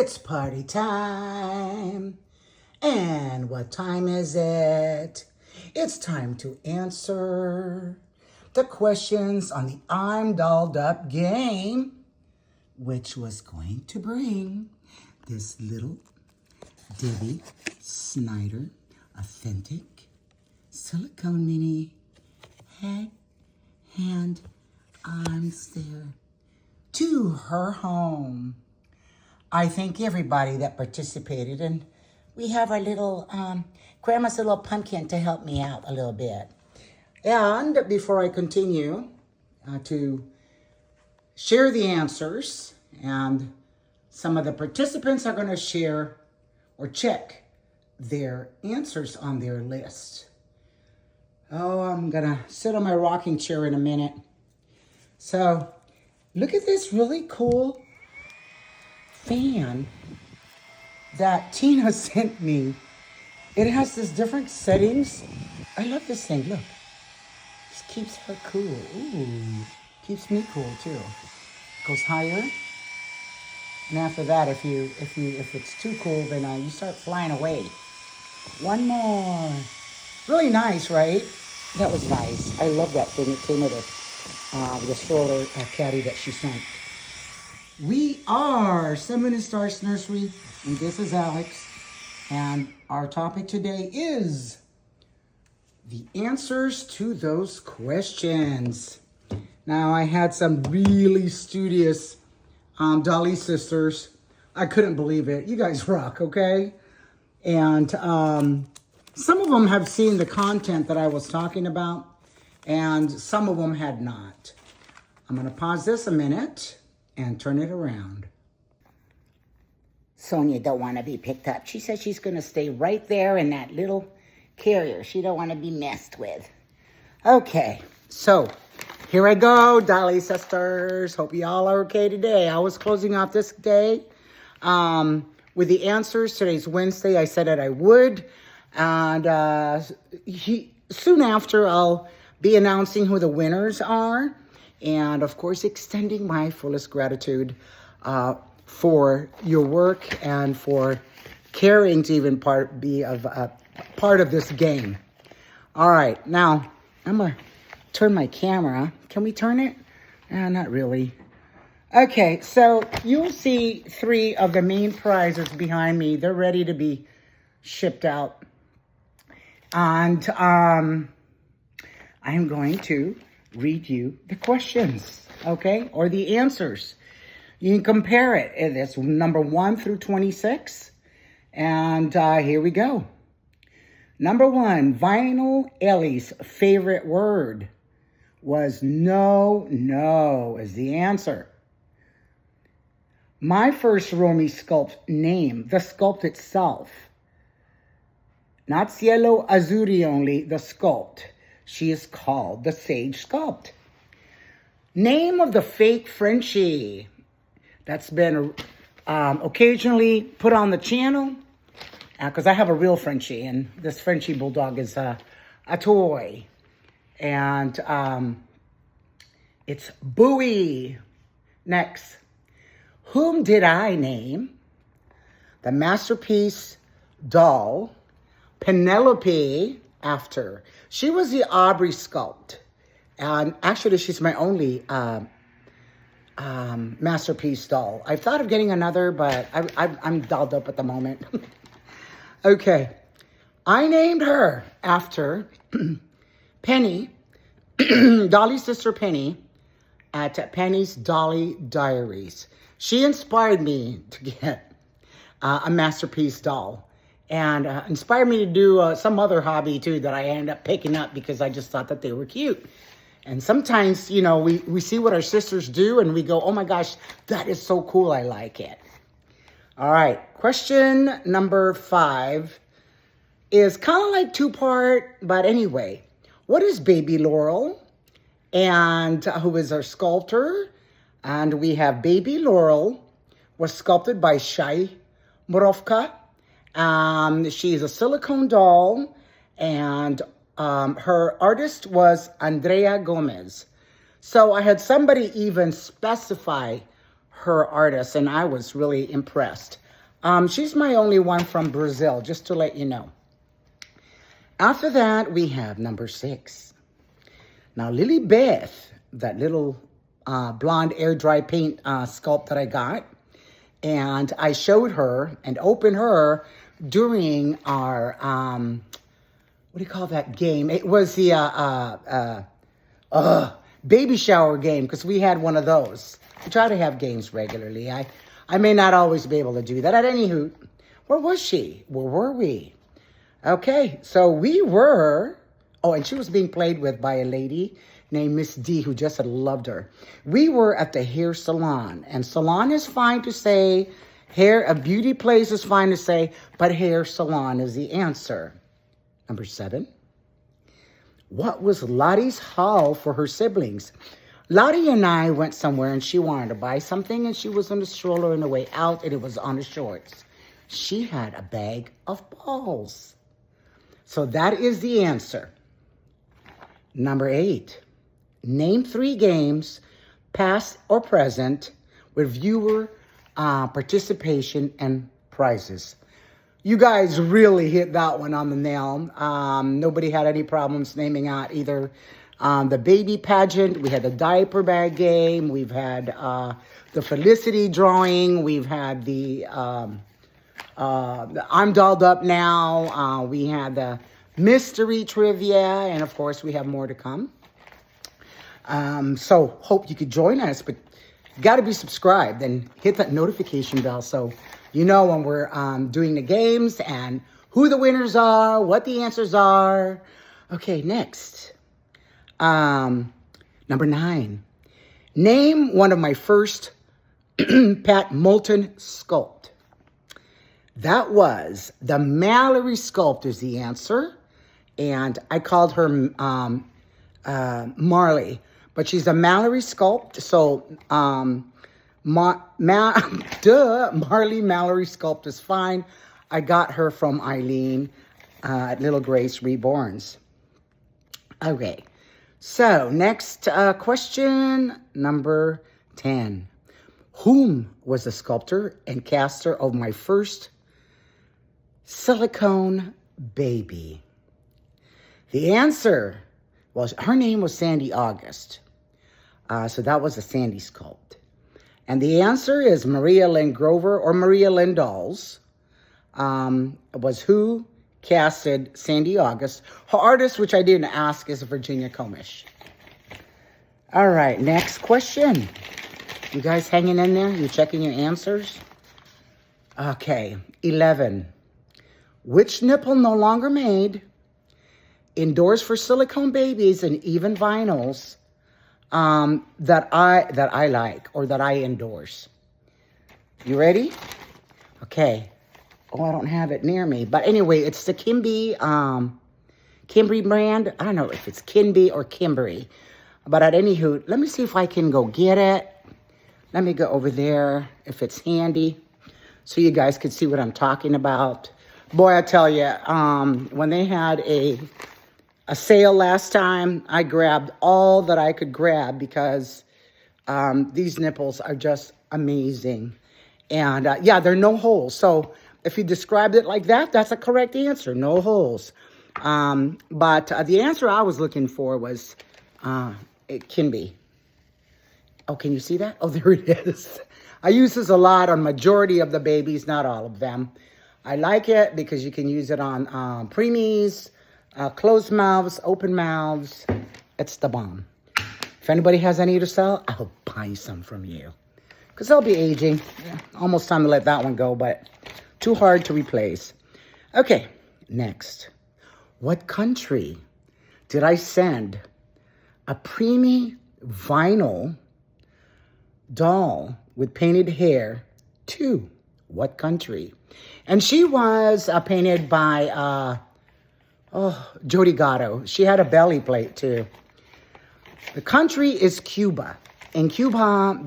It's party time. And what time is it? It's time to answer the questions on the I'm Dolled Up game, which was going to bring this little Debbie Snyder authentic silicone mini head, hand, arms there to her home. I thank everybody that participated, and we have our little, Grandma's little pumpkin to help me out a little bit. And before I continue to share the answers, and some of the participants are going to share or check their answers on their list. Oh, I'm going to sit on my rocking chair in a minute. So, look at this really cool fan that Tina sent me. It has this different settings. I love this thing. Look, this keeps her cool. Ooh, keeps me cool too. Goes higher, and after that, if it's too cool, then you start flying away. One more. Really nice, right? That was nice. I love that thing. It came with the stroller caddy that she sent. We are 7 Stars Nursery, and this is Alex. And our topic today is the answers to those questions. Now, I had some really studious Dolly Sisters. I couldn't believe it. You guys rock, okay? And some of them have seen the content that I was talking about, and some of them had not. I'm going to pause this a minute and turn it around. Sonia don't want to be picked up. She says she's going to stay right there in that little carrier. She don't want to be messed with. Okay, so here I go, Dolly Sisters. Hope you all are okay today. I was closing off this day with the answers. Today's Wednesday. I said that I would. And soon after, I'll be announcing who the winners are. And, of course, extending my fullest gratitude for your work and for caring to even be a part of this game. All right. Now, I'm going to turn my camera. Can we turn it? Not really. Okay. So you'll see 3 of the main prizes behind me. They're ready to be shipped out. And I'm going to read you the questions, okay, or the answers. You can compare it. It's number 1 through 26, and here we go. Number 1, Vinyl Ellie's favorite word was no is the answer. My first Romy sculpt name, the sculpt itself, not Cielo Azzurri only, the sculpt. She is called the Sage Sculpt. Name of the fake Frenchie that's been occasionally put on the channel, because I have a real Frenchie, and this Frenchie bulldog is a toy. And it's Bowie. Next. Whom did I name the masterpiece doll Penelope after? She was the Aubrey sculpt. And actually, she's my only masterpiece doll. I've thought of getting another, but I'm dolled up at the moment. Okay. I named her after Penny, Dolly's sister Penny, at Penny's Dolly Diaries. She inspired me to get a masterpiece doll. And inspired me to do some other hobby, too, that I ended up picking up because I just thought that they were cute. And sometimes, you know, we see what our sisters do and we go, oh, my gosh, that is so cool. I like it. All right. Question number 5 is kind of like 2-part. But anyway, what is Baby Laurel? And who is our sculptor? And we have Baby Laurel was sculpted by Shai Morovka. She's a silicone doll, and her artist was Andrea Gomez. So I had somebody even specify her artist, and I was really impressed. She's my only one from Brazil, just to let you know. After that, we have number 6. Now, Lily Beth, that little blonde air dry paint sculpt that I got, and I showed her and opened her during our, what do you call that game? It was the baby shower game, because we had one of those. I try to have games regularly. I may not always be able to do that. At any hoot, where was she? Where were we? Okay, so we were, and she was being played with by a lady named Miss D, who just loved her. We were at the hair salon, and salon is fine to say, a beauty place is fine to say, but hair salon is the answer. Number 7. What was Lottie's haul for her siblings? Lottie and I went somewhere, and she wanted to buy something, and she was on the stroller on the way out, and it was on the shorts. She had a bag of balls. So that is the answer. Number 8. Name 3 games, past or present, with viewer participation and prizes. You guys really hit that one on the nail. Nobody had any problems naming out either the baby pageant. We had the diaper bag game. We've had the Felicity drawing. We've had the I'm Dolled Up Now. We had the mystery trivia. And, of course, we have more to come. So hope you could join us. But you got to be subscribed and hit that notification bell so you know when we're doing the games and who the winners are, what the answers are. Okay, next. Number 9. Name one of my first Pat Moulton sculpt. That was the Mallory sculpt is the answer. And I called her Marley. But she's a Mallory sculpt. So Marley Mallory sculpt is fine. I got her from Eileen at Little Grace Reborns. Okay. So next question, number 10. Whom was the sculptor and caster of my first silicone baby? The answer was, her name was Sandy August. So that was a Sandy sculpt. And the answer is Maria Lynn Grover, or Maria Lynn Dolls, was who casted Sandy August. Her artist, which I didn't ask, is Virginia Comish. All right, next question. You guys hanging in there? You checking your answers? Okay, 11. Which nipple no longer made, indoors for silicone babies and even vinyls, that I like or that I endorse? You ready? Okay. Oh, I don't have it near me. But anyway, it's the Kimby brand. I don't know if it's Kimby or Kimberly. But at any hoot, let me see if I can go get it. Let me go over there if it's handy so you guys can see what I'm talking about. Boy, I tell you, when they had a sale last time, I grabbed all that I could grab because these nipples are just amazing. And yeah, there are no holes. So if you described it like that, that's a correct answer. No holes. But the answer I was looking for was it can be. Oh, can you see that? Oh, there it is. I use this a lot on majority of the babies, not all of them. I like it because you can use it on preemies, closed mouths, open mouths. It's the bomb. If anybody has any to sell, I'll buy some from you. Because they'll be aging. Yeah, almost time to let that one go, but too hard to replace. Okay, next. What country did I send a preemie vinyl doll with painted hair to? What country? And she was painted by Jody Gatto. She had a belly plate too. The country is Cuba. In Cuba,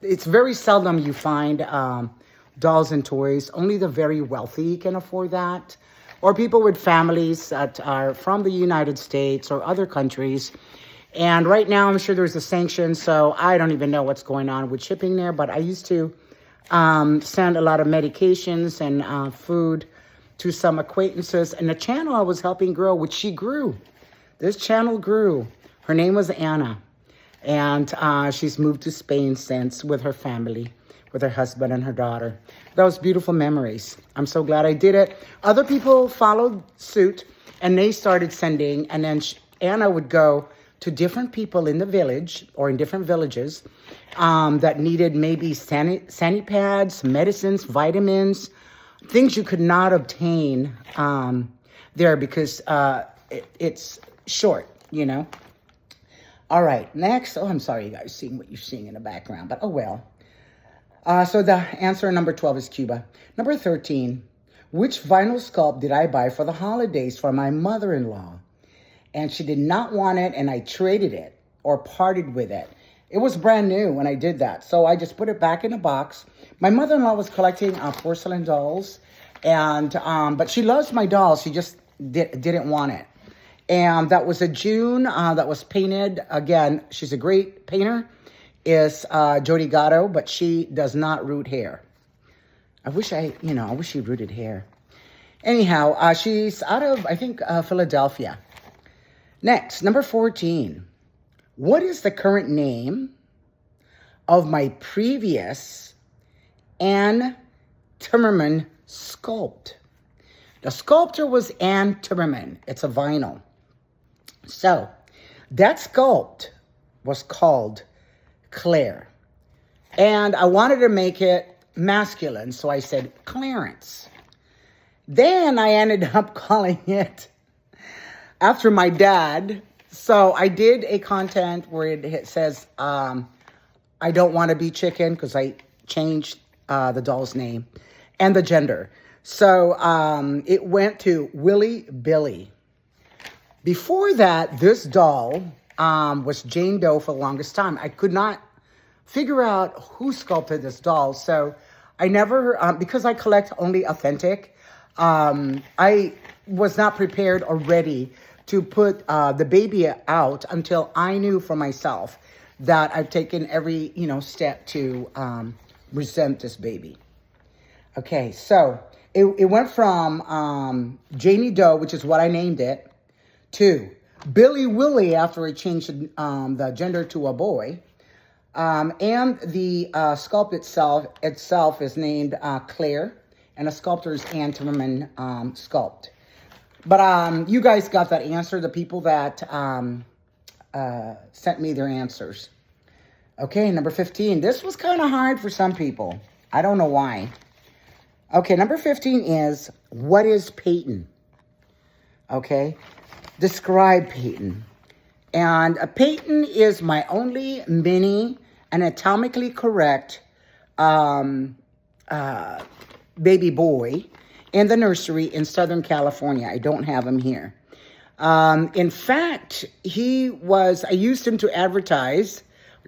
it's very seldom you find dolls and toys. Only the very wealthy can afford that. Or people with families that are from the United States or other countries. And right now, I'm sure there's a sanction, so I don't even know what's going on with shipping there. But I used to sent a lot of medications and food to some acquaintances. And the channel I was helping grow, which she grew. This channel grew. Her name was Anna. And she's moved to Spain since with her family, with her husband and her daughter. That was beautiful memories. I'm so glad I did it. Other people followed suit and they started sending. And then Anna would go to different people in the village or in different villages that needed maybe sani pads, medicines, vitamins, things you could not obtain there because it's short, you know. All right, next. Oh, I'm sorry, you guys, seeing what you're seeing in the background, but oh well. So the answer number 12 is Cuba. Number 13, which vinyl sculpt did I buy for the holidays for my mother-in-law? And she did not want it, and I traded it or parted with it. It was brand new when I did that, so I just put it back in a box. My mother-in-law was collecting porcelain dolls, and but she loves my dolls. She just didn't want it. And that was a June that was painted. Again, she's a great painter. Is Jody Gatto, but she does not root hair. I wish she rooted hair. Anyhow, she's out of, I think, Philadelphia. Next, number 14. What is the current name of my previous Ann Timmerman sculpt? The sculptor was Ann Timmerman. It's a vinyl. So, that sculpt was called Claire. And I wanted to make it masculine, so I said Clarence. Then I ended up calling it after my dad. So I did a content where it says, I don't want to be chicken, because I changed the doll's name and the gender. So it went to Willie Billy. Before that, this doll was Jane Doe for the longest time. I could not figure out who sculpted this doll. So I never, because I collect only authentic, I was not prepared or ready to put the baby out until I knew for myself that I've taken every, step to present this baby. Okay, so it went from Janie Doe, which is what I named it, to Billy Willie after I changed the gender to a boy. And the sculpt itself is named Claire, and the sculptor is Ann Timmerman sculpt. But you guys got that answer, the people that sent me their answers. Okay, number 15. This was kind of hard for some people. I don't know why. Okay, number 15 is, what is Peyton? Okay, describe Peyton. And a Peyton is my only mini anatomically correct baby boy in the nursery in Southern California. I don't have him here. In fact, I used him to advertise,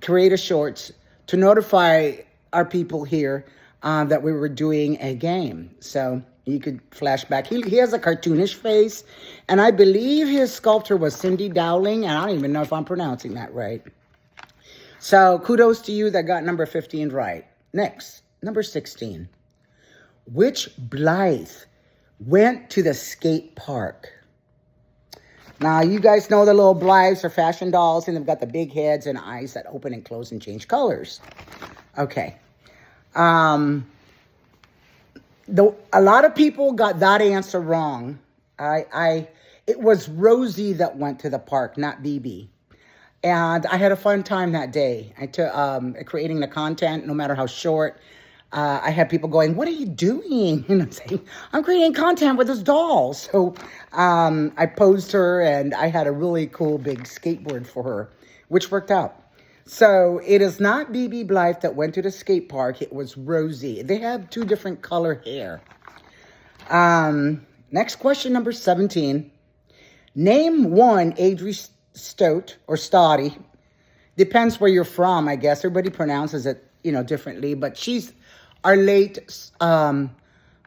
create a shorts to notify our people here that we were doing a game. So you could flash back. He has a cartoonish face, and I believe his sculptor was Cindy Dowling, and I don't even know if I'm pronouncing that right. So kudos to you that got number 15 right. Next, number 16. Which Blythe went to the skate park? Now, you guys know the little Blythes are fashion dolls, and they've got the big heads and eyes that open and close and change colors. Okay. A lot of people got that answer wrong. It was Rosie that went to the park, not BB. And I had a fun time that day. Creating the content, no matter how short. I had people going, what are you doing? And I'm saying, I'm creating content with this doll. So I posed her, and I had a really cool big skateboard for her, which worked out. So it is not BB Blythe that went to the skate park. It was Rosie. They have two different color hair. Next question, number 17. Name one Adri Stott or Stotty. Depends where you're from, I guess. Everybody pronounces it, differently. But she's our late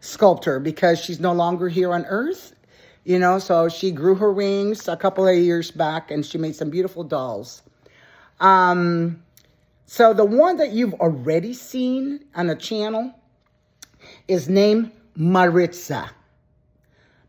sculptor because she's no longer here on Earth. So she grew her wings a couple of years back, and she made some beautiful dolls. So the one that you've already seen on the channel is named Maritza.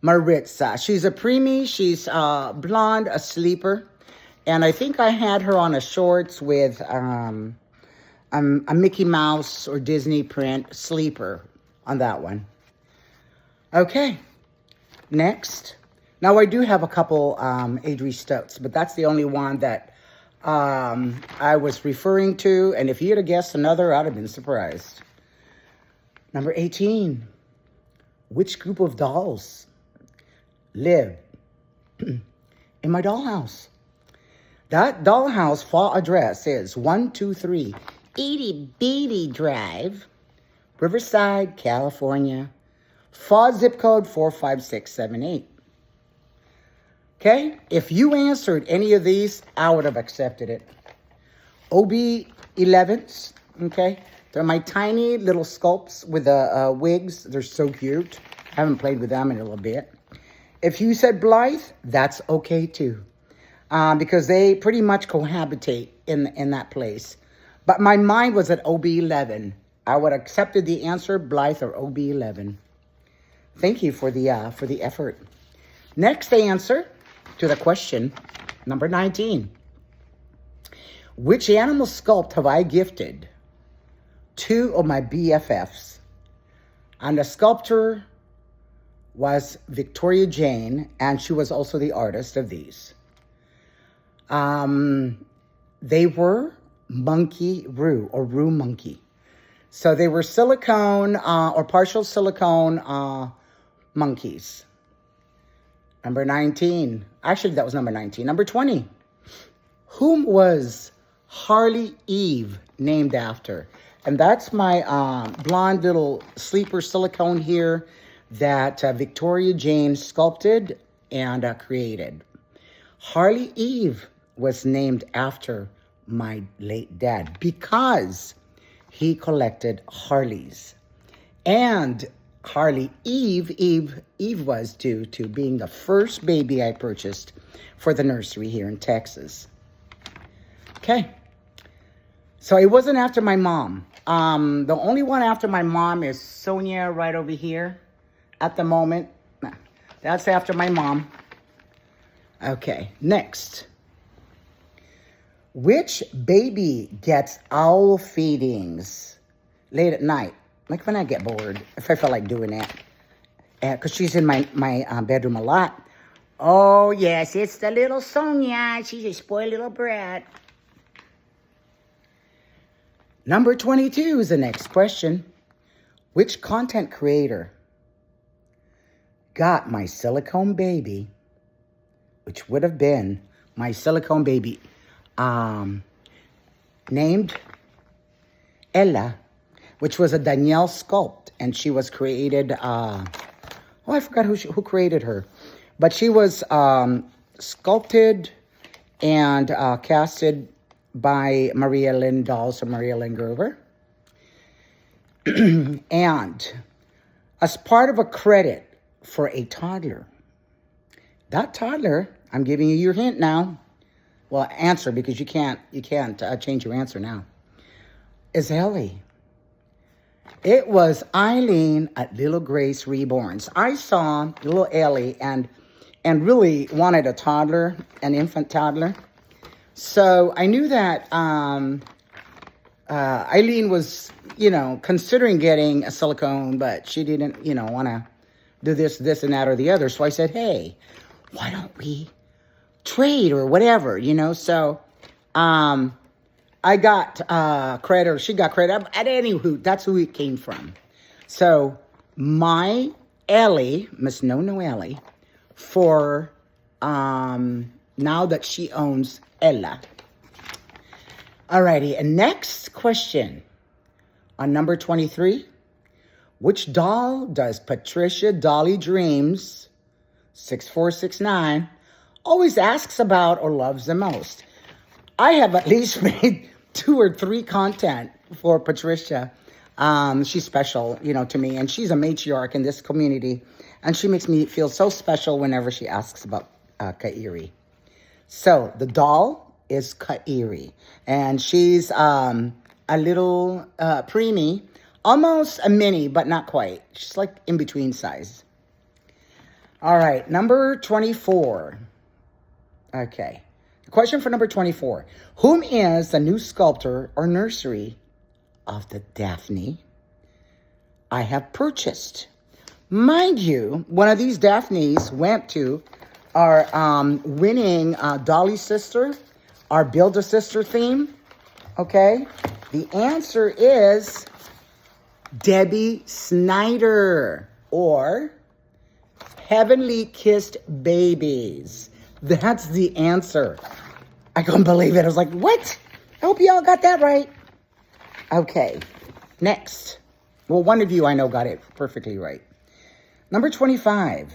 Maritza. She's a preemie. She's blonde, a sleeper. And I think I had her on a shorts with a Mickey Mouse or Disney print sleeper on that one. Okay, next. Now I do have a couple Adri Stokes, but that's the only one that I was referring to. And if you had guessed another, I'd have been surprised. Number 18. Which group of dolls live in my dollhouse? That dollhouse fall address is 123 Itty Bitty Drive, Riverside, California. Fall zip code 45678. Okay, if you answered any of these, I would have accepted it. OB11s, okay? They're my tiny little sculpts with the wigs. They're so cute. I haven't played with them in a little bit. If you said Blythe, that's okay too. Because they pretty much cohabitate in that place. But my mind was at OB11. I would have accepted the answer, Blythe or OB11. Thank you for the effort. Next answer to the question, number 19. Which animal sculpt have I gifted two of my BFFs? And the sculptor was Victoria Jane, and she was also the artist of these. They were monkey Roo, or Roo monkey. So they were silicone or partial silicone monkeys. Number 19. Actually, that was number 19. Number 20. Whom was Harley Eve named after? And that's my blonde little sleeper silicone here that Victoria Jane sculpted and created. Harley Eve was named after my late dad because he collected Harleys. And Harley Eve was due to being the first baby I purchased for the nursery here in Texas. Okay. So it wasn't after my mom. The only one after my mom is Sonia right over here at the moment. That's after my mom. Okay, next. Which baby gets owl feedings late at night? Like when I get bored, if I feel like doing that. Because she's in my bedroom a lot. Oh, yes, it's the little Sonia. She's a spoiled little brat. Number 22 is the next question. Which content creator got my silicone baby, which would have been my silicone baby, named Ella, which was a Danielle sculpt, and she was created, I forgot who created her, but she was sculpted and casted by Maria Lynn Dolls or Maria Lynn Grover. And as part of a credit for a toddler, that toddler, I'm giving you your hint now, well, answer, because you can't change your answer now, is Ellie. It was Eileen at Little Grace Reborns. I saw little Ellie and really wanted a toddler, an infant toddler. So I knew that Eileen was, considering getting a silicone, but she didn't, want to do this, and that, or the other. So I said, hey, why don't we trade or whatever, So I got credit, or she got credit. At any hoot, that's who it came from. So my Ellie, Miss No Ellie, for now that she owns Ella. Alrighty, and next question on number 23. Which doll does Patricia Dolly Dreams 6469 always asks about or loves the most? I have at least made 2 or 3 content for Patricia. She's special, to me, and she's a matriarch in this community, and she makes me feel so special whenever she asks about Kairi. So the doll is Kairi. And she's a little preemie, almost a mini, but not quite. She's like in between size. All right, number 24. Okay. The question for number 24. Whom is the new sculptor or nursery of the Daphne I have purchased? Mind you, one of these Daphnes went to our winning Dolly Sister, our Build-A-Sister theme. Okay? The answer is Debbie Snyder, or Heavenly Kissed Babies. That's the answer. I couldn't believe it. I was like, what? I hope y'all got that right. Okay, next. Well, one of you I know got it perfectly right. Number 25.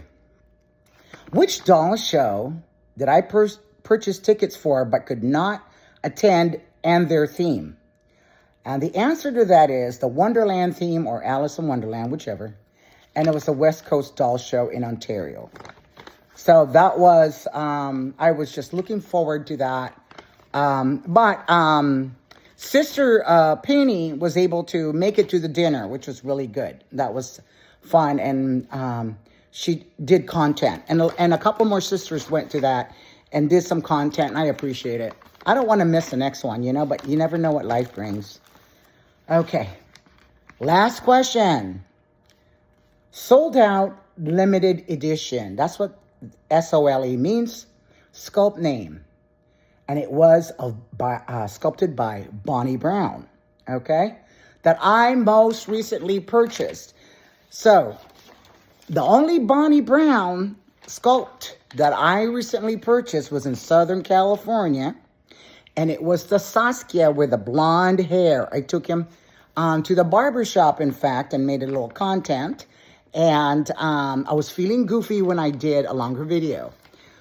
Which doll show did I purchase tickets for but could not attend, and their theme? And the answer to that is the Wonderland theme, or Alice in Wonderland, whichever. And it was the West Coast Doll Show in Ontario. So that was, I was just looking forward to that. But Sister Penny was able to make it to the dinner, which was really good. That was fun. And she did content. And a couple more sisters went to that and did some content, and I appreciate it. I don't want to miss the next one, but you never know what life brings. Okay. Last question. Sold out limited edition. That's what SOLE means. Sculpt name. And it was sculpted by Bonnie Brown. Okay? That I most recently purchased. So, the only Bonnie Brown sculpt that I recently purchased was in Southern California. And it was the Saskia with the blonde hair. I took him to the barbershop, in fact, and made a little content. And I was feeling goofy when I did a longer video.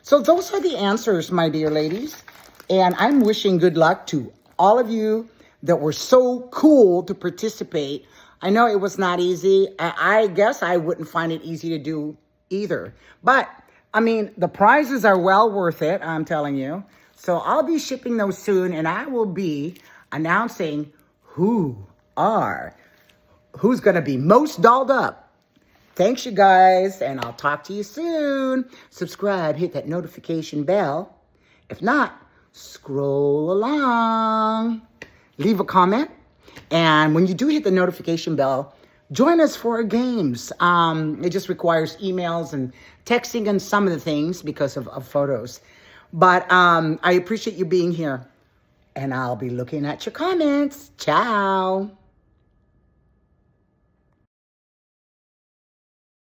So those are the answers, my dear ladies. And I'm wishing good luck to all of you that were so cool to participate. I know it was not easy. I guess I wouldn't find it easy to do either. But, I mean, the prizes are well worth it, I'm telling you. So I'll be shipping those soon, and I will be announcing who's going to be most dolled up. Thanks, you guys, and I'll talk to you soon. Subscribe, hit that notification bell. If not, scroll along. Leave a comment. And when you do hit the notification bell, join us for our games. It just requires emails and texting and some of the things because of photos. But I appreciate you being here. And I'll be looking at your comments. Ciao.